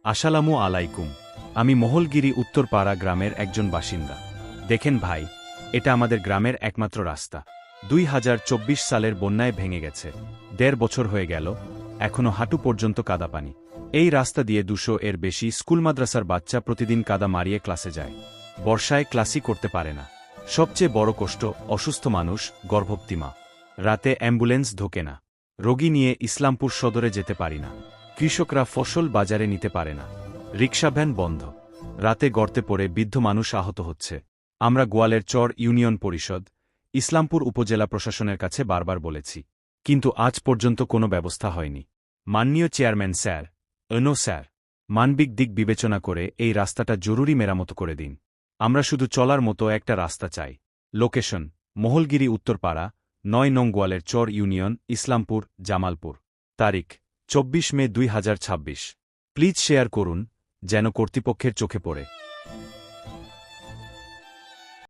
আসসালামু আলাইকুম। আমি মহলগিরি উত্তরপাড়া গ্রামের একজন বাসিন্দা। দেখেন ভাই, এটা আমাদের গ্রামের একমাত্র রাস্তা। ২০২৪ সালের বন্যায় ভেঙে গেছে। ১.৫ বছর হয়ে গেল, এখনও হাঁটু পর্যন্ত কাদা পানি। এই রাস্তা দিয়ে ২০০ এর বেশি স্কুল মাদ্রাসার বাচ্চা প্রতিদিন কাদা মারিয়ে ক্লাসে যায়। বর্ষায় ক্লাসই করতে পারে না। সবচেয়ে বড় কষ্ট অসুস্থ মানুষ, গর্ভবতী মা। রাতে অ্যাম্বুলেন্স ঢোকে না। রোগী নিয়ে ইসলামপুর সদরে যেতে পারি না। কৃষকরা ফসল বাজারে নিতে পারে না। রিকশাভ্যান বন্ধ। রাতে গর্তে পড়ে বৃদ্ধ মানুষ আহত হচ্ছে। আমরা গোয়ালের চর ইউনিয়ন পরিষদ, ইসলামপুর উপজেলা প্রশাসনের কাছে বারবার বলেছি, কিন্তু আজ পর্যন্ত কোনো ব্যবস্থা হয়নি। মাননীয় চেয়ারম্যান স্যার, স্যার, মানবিক দিক বিবেচনা করে এই রাস্তাটা জরুরি মেরামত করে দিন। আমরা শুধু চলার মতো একটা রাস্তা চাই। লোকেশন: মহলগিরি উত্তরপাড়া, ৯ নং গোয়ালের চর ইউনিয়ন, ইসলামপুর, জামালপুর। তারিখ: ২৪ মে ২০২৬। প্লিজ শেয়ার করুন, যেন কর্তৃপক্ষের চোখে পড়ে।